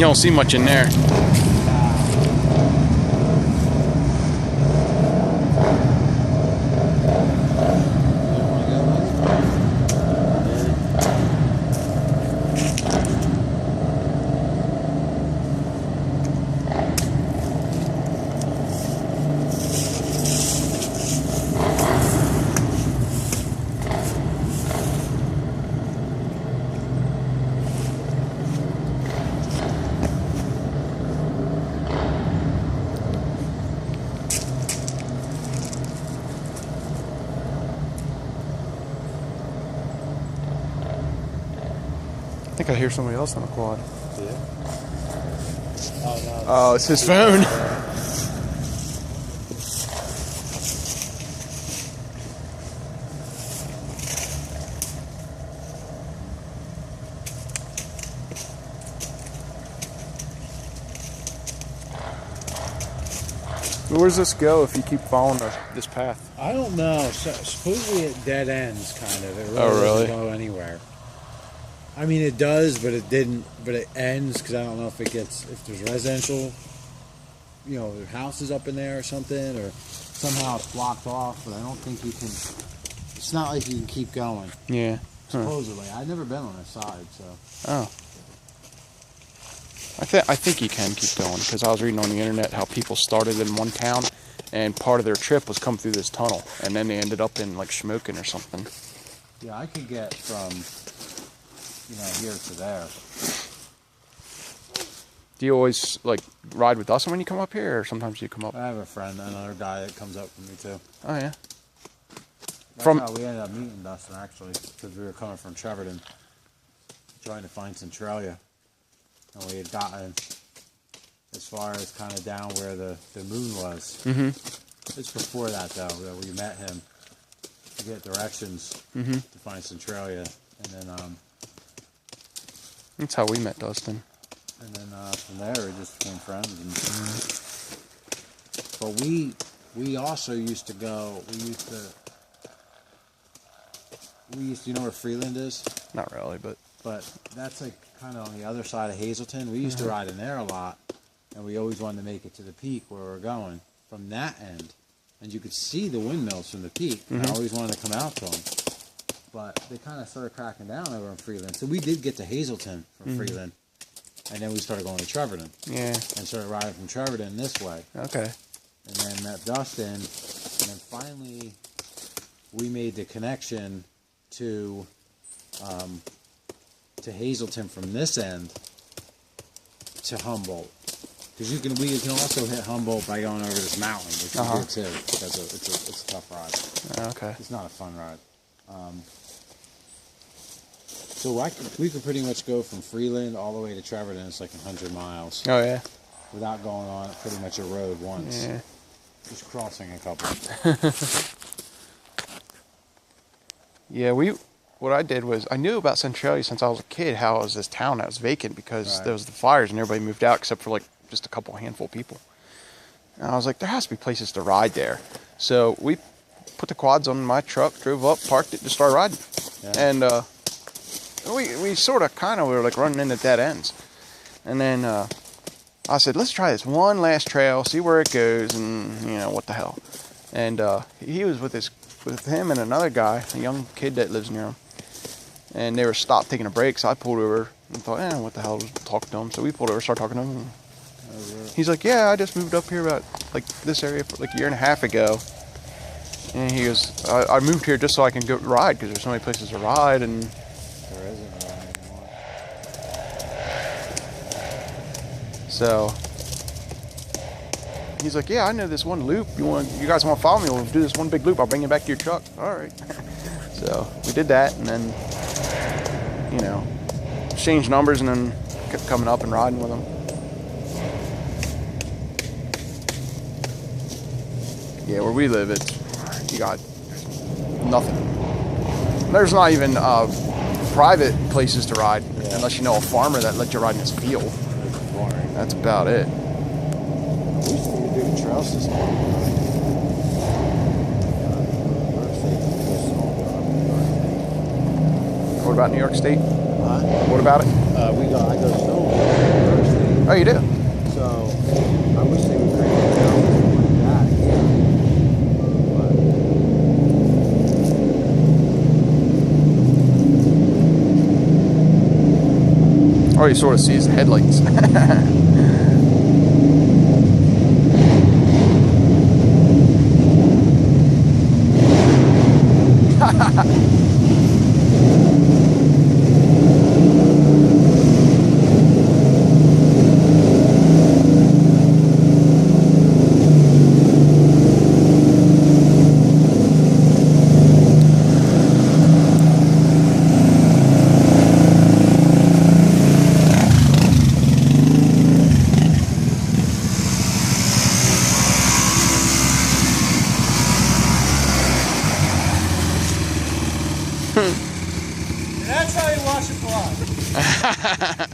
don't see much in there. I think I hear somebody else on the quad. Yeah. Oh, no. Oh, it's his phone. Where does this go if you keep following this path? I don't know. So, supposedly it dead ends, kind of. It really really? doesn't go anywhere. I mean, it does, but it didn't. But it ends because I don't know if it gets, if there's residential, you know, houses up in there or something, or somehow it's blocked off. But I don't think you can. It's not like you can keep going. Yeah. Supposedly, I've never been on this side, so. Oh. I think you can keep going, because I was reading on the internet how people started in one town, and part of their trip was come through this tunnel, and then they ended up in like Schmoken or something. Yeah, I could get from, you know, here to there. Do you always like ride with us when you come up here, or sometimes you come up? I have a friend, another guy that comes up with me too. Oh yeah. That's From how we ended up meeting Dustin, actually, because we were coming from Treverton, trying to find Centralia, and we had gotten as far as kind of down where the moon was. Mm-hmm. It's before that, though, that we met him to get directions to find Centralia, and then that's how we met Dustin. And then from there, we just became friends. And, but we also used to go. We used to. You know where Freeland is? Not really, but that's like kind of on the other side of Hazelton. We used to ride in there a lot, and we always wanted to make it to the peak where we were going from that end, and you could see the windmills from the peak. And I always wanted to come out to them, but they kind of started cracking down over in Freeland. So we did get to Hazelton from Freeland. And then we started going to Treverton. yeah. And started riding from Treverton this way. Okay. And then met Dustin. And then finally, we made the connection to Hazelton from this end to Humboldt. Because we can also hit Humboldt by going over this mountain, which we did too. It's a tough ride. Okay. It's not a fun ride. So we could pretty much go from Freeland all the way to Treverton. It's like 100 miles. Oh yeah. Without going on pretty much a road once. Yeah. Just crossing a couple. Yeah, what I did was, I knew about Centralia since I was a kid, how it was this town that was vacant because there was the fires and everybody moved out except for like just a couple handful of people. And I was like, there has to be places to ride there. So we put the quads on my truck, drove up, parked it, just started riding. Yeah. And we sort of kind of were like running into dead ends. And then I said, let's try this one last trail, see where it goes, and you know, what the hell. And he was with him and another guy, a young kid that lives near him. And they were stopped taking a break, so I pulled over and thought, what the hell, talk to him. So we pulled over, started talking to him. He's like, yeah, I just moved up here about like this area for like a year and a half ago. And he goes, I moved here just so I can go ride because there's so many places to ride. And there isn't one anymore. So he's like, yeah, I know this one loop. You guys want to follow me? We'll do this one big loop. I'll bring you back to your truck. All right. So we did that, and then, you know, exchanged numbers, and then kept coming up and riding with them. Yeah, where we live, you got nothing. There's not even private places to ride unless you know a farmer that lets you ride in his field. That's about it. We used to do the trail system. What about New York State? Huh? What about it? I go snowboarding in New York State. Oh, you do? So I wish they would crank it down like that. Oh, you sort of see his headlights. And that's how you wash a fly.